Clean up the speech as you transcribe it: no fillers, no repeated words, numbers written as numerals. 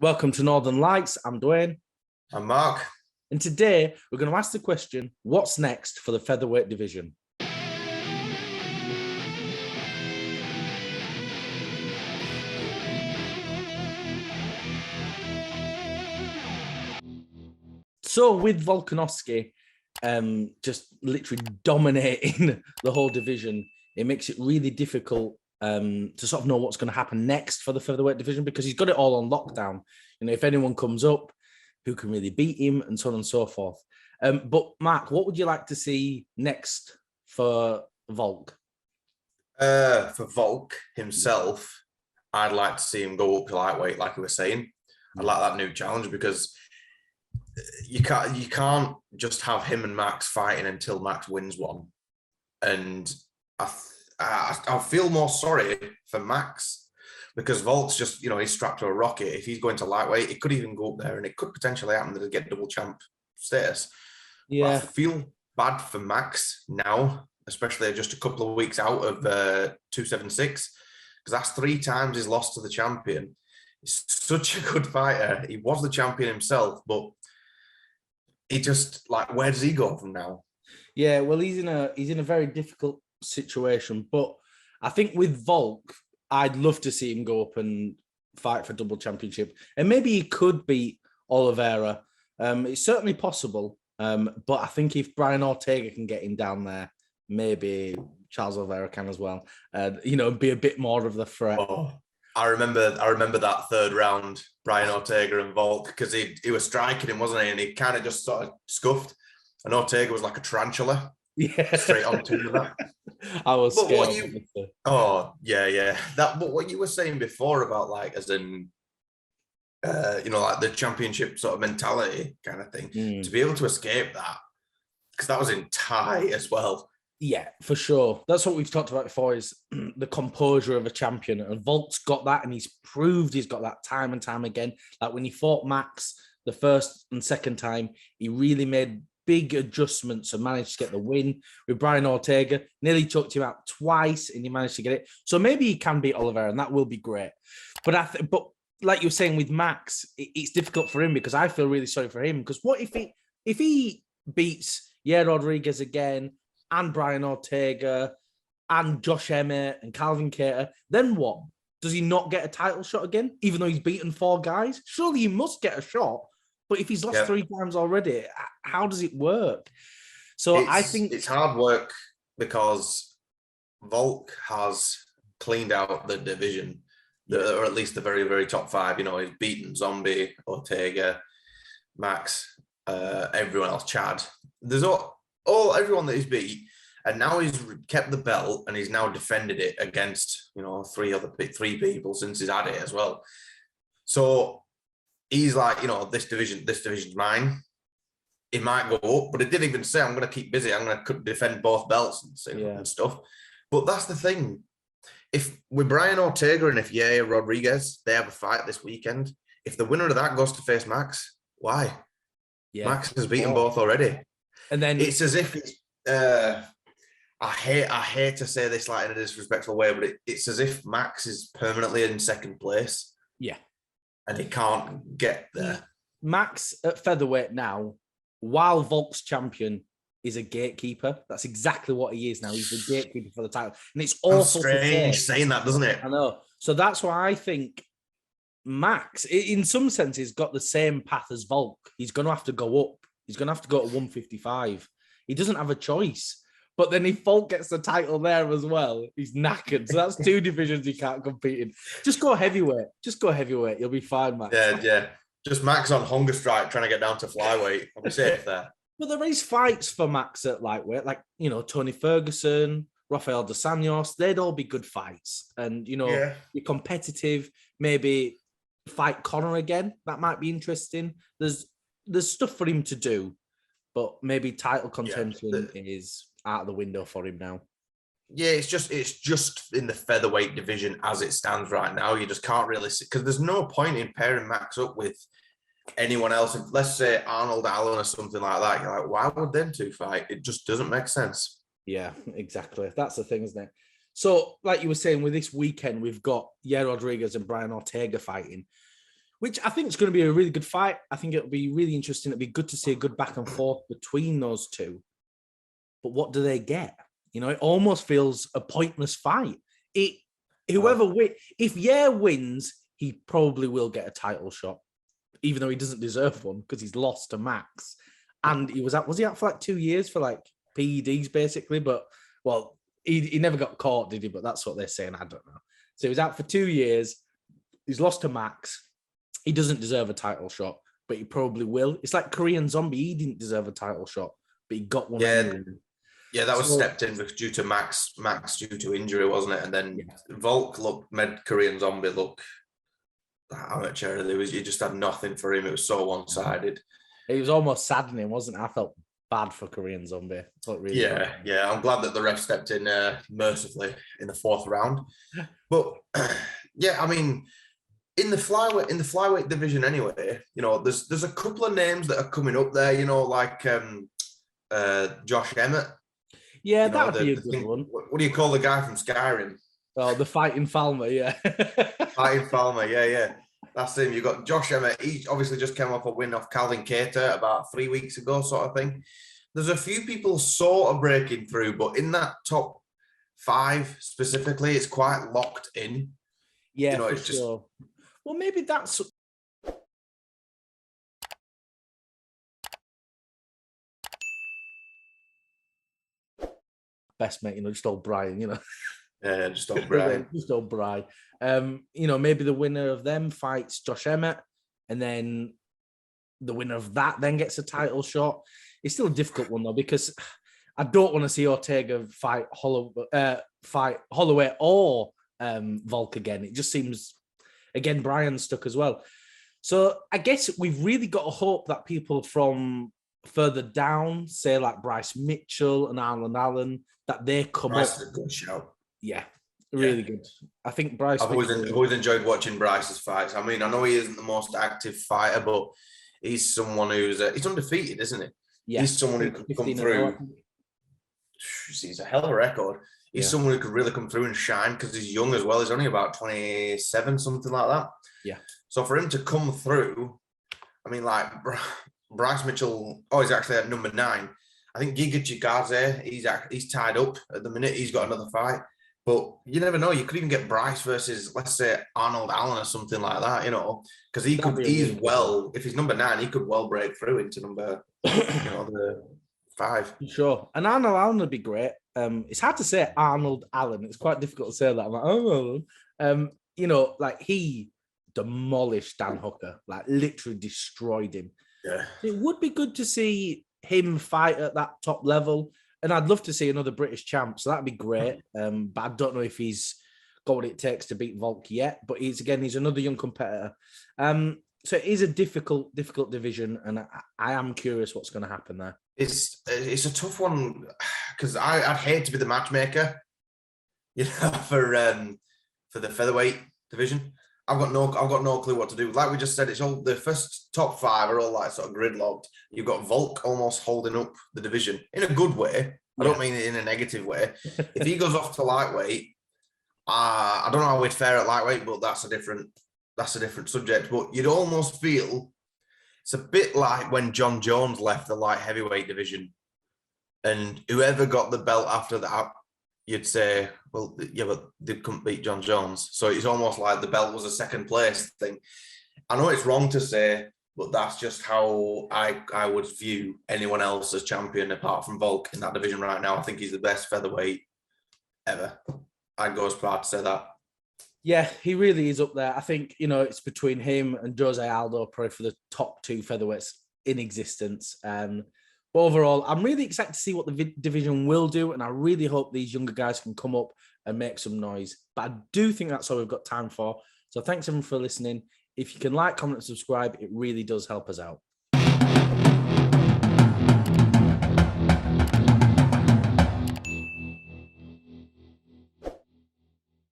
Welcome to Northern Lights. I'm Dwain. I'm Mark. And today we're going to ask the question, what's next for the Featherweight Division? So with Volkanovski just literally dominating the whole division, it makes it really difficult to sort of know what's going to happen next for the Featherweight Division because he's got it all on lockdown. You know, if anyone comes up, who can really beat him and so on and so forth. But Mark, what would you like to see next for Volk? For Volk himself, I'd like to see him go up to lightweight, like we were saying. I'd like that new challenge because you can't just have him and Max fighting until Max wins one. And I feel more sorry for Max because Volk's just, he's strapped to a rocket. If he's going to lightweight, it could even go up there and it could potentially happen that he'll get double champ status. Yeah. But I feel bad for Max now, especially just a couple of weeks out of 276, because that's 3 times he's lost to the champion. He's such a good fighter. He was the champion himself, but he just, where does he go from now? Yeah, well, he's in a very difficult situation, but I think with Volk, I'd love to see him go up and fight for double championship, and maybe he could beat Oliveira. It's certainly possible, but I think if Brian Ortega can get him down there, maybe Charles Oliveira can as well. Be a bit more of the threat. Oh, I remember that third round, Brian Ortega and Volk, because he was striking him, wasn't he? And he kind of just sort of scuffed, and Ortega was like a tarantula. Yeah, straight on to that. I was scared. But what you were saying before about as in the championship sort of mentality kind of thing, to be able to escape that, because that was in Thai as well. Yeah, for sure. That's what we've talked about before, is the composure of a champion, and Volk's got that, and he's proved he's got that time and time again. Like when he fought Max the first and second time, he really made big adjustments and managed to get the win. With Brian Ortega, nearly choked him out twice and he managed to get it. So maybe he can beat Oliveira and that will be great. But but like you were saying with Max, it's difficult for him because I feel really sorry for him, because what if he beats Rodriguez again and Brian Ortega and Josh Emmett and Calvin Kattar, then what? Does he not get a title shot again, even though he's beaten 4 guys? Surely he must get a shot. But if he's lost 3 times already, how does it work? So I think it's hard work because Volk has cleaned out the division, or at least the very, very top 5. He's beaten Zombie, Ortega, Max, everyone else, Chad. There's everyone that he's beat, and now he's kept the belt and he's now defended it against 3 people since he's had it as well. So he's like, this division's mine. It might go up, but it didn't even say I'm going to keep busy. I'm going to defend both belts and stuff. But that's the thing. If with Brian Ortega and if Rodriguez, they have a fight this weekend, if the winner of that goes to face Max, why? Yeah. Max has beaten both already. And then it's as if it's, I hate to say this in a disrespectful way, but it's as if Max is permanently in second place. Yeah. And he can't get there. Max at featherweight now, while Volk's champion, is a gatekeeper. That's exactly what he is now. He's the gatekeeper for the title. And it's awful strange saying that, doesn't it? I know. So that's why I think Max, in some sense, got the same path as Volk. He's going to have to go up. He's going to have to go to 155. He doesn't have a choice. But then if Volk gets the title there as well, he's knackered. So that's 2 divisions he can't compete in. Just go heavyweight. You'll be fine, Max. Yeah. Just Max on hunger strike trying to get down to flyweight. I'll be safe there. But there is fights for Max at lightweight, Tony Ferguson, Rafael dos Anjos. They'd all be good fights. And, you're competitive. Maybe fight Conor again. That might be interesting. There's stuff for him to do. But maybe title contention is out of the window for him now. Yeah, it's just in the featherweight division as it stands right now. You just can't really see, because there's no point in pairing Max up with anyone else. Let's say Arnold Allen or something like that. You're like, why would them 2 fight? It just doesn't make sense. Yeah, exactly. That's the thing, isn't it? So, like you were saying, with this weekend, we've got Rodriguez and Brian Ortega fighting. which I think is going to be a really good fight. I think it'll be really interesting. It'll be good to see a good back and forth between those two. But what do they get? You know, it almost feels a pointless fight. Whoever wins, if wins, he probably will get a title shot, even though he doesn't deserve one because he's lost to Max. And was he out for like 2 years for like PEDs basically? But well, he never got caught, did he? But that's what they're saying. I don't know. So he was out for 2 years. He's lost to Max. He doesn't deserve a title shot, but he probably will. It's like Korean Zombie. He didn't deserve a title shot, but he got one. Yeah, that was stepped in due to Max due to injury, wasn't it? And then Volk made Korean Zombie look amateur. You just had nothing for him. It was so one-sided. It was almost saddening, wasn't it? I felt bad for Korean Zombie. Really yeah. I'm glad that the ref stepped in mercifully in the 4th round. But yeah, I mean, in the flyweight division anyway, you know, there's a couple of names that are coming up there. You know, like Josh Emmett. Yeah, that would be a good one. What do you call the guy from Skyrim? Oh, the Fighting Falmer, yeah. Fighting Falmer, yeah. That's him. You got Josh Emmett. He obviously just came off a win off Calvin Kattar about 3 weeks ago, sort of thing. There's a few people sort of breaking through, but in that top 5 specifically, it's quite locked in. Yeah, you know, it's just sure. Well, maybe that's best mate, you know, just old Brian, you know. Yeah, just old Brian. Just old Brian. You know, maybe the winner of them fights Josh Emmett, and then the winner of that then gets a title shot. It's still a difficult one though, because I don't want to see Ortega fight Holloway or Volk again. It just seems, again, Brian's stuck as well. So I guess we've really got to hope that people from further down, say like Bryce Mitchell and Arnold Allen, that they come Bryce up. is a good show. Yeah, really good. I think Bryce. I've always enjoyed watching Bryce's fights. I mean, I know he isn't the most active fighter, but he's someone who's he's undefeated, isn't he? Yeah. He's someone who could come through. He's a hell of a record. He's someone who could really come through and shine because he's young as well. He's only about 27, something like that. Yeah. So for him to come through, I mean, like Bryce Mitchell, he's actually at number 9. I think Giga Chikadze, he's tied up at the minute. He's got another fight. But you never know. You could even get Bryce versus, let's say, Arnold Allen or something like that, you know, because if he's number 9, he could well break through into number, the 5. Sure. And Arnold Allen would be great. It's hard to say Arnold Allen. It's quite difficult to say that. I'm like, you know, like he demolished Dan Hooker, like literally destroyed him. Yeah. It would be good to see him fight at that top level. And I'd love to see another British champ. So that'd be great. But I don't know if he's got what it takes to beat Volk yet. But he's another young competitor. So it is a difficult division. And I am curious what's going to happen there. It's a tough one because I'd hate to be the matchmaker, you know, for the featherweight division. I've got no clue what to do. Like we just said, it's all the first top 5 are all like sort of gridlocked. You've got Volk almost holding up the division in a good way. I don't mean it in a negative way. If he goes off to lightweight, I don't know how we'd fare at lightweight, but that's a different subject. But you'd almost feel it's a bit like when John Jones left the light heavyweight division, and whoever got the belt after that, you'd say, well, yeah, but they couldn't beat John Jones. So it's almost like the belt was a second place thing. I know it's wrong to say, but that's just how I would view anyone else as champion apart from Volk in that division right now. I think he's the best featherweight ever. I'd go as far to say that. Yeah, he really is up there. I think, you know, it's between him and Jose Aldo probably for the top 2 featherweights in existence. But overall, I'm really excited to see what the division will do, and I really hope these younger guys can come up and make some noise. But I do think that's all we've got time for. So thanks everyone for listening. If you can like, comment, and subscribe, it really does help us out.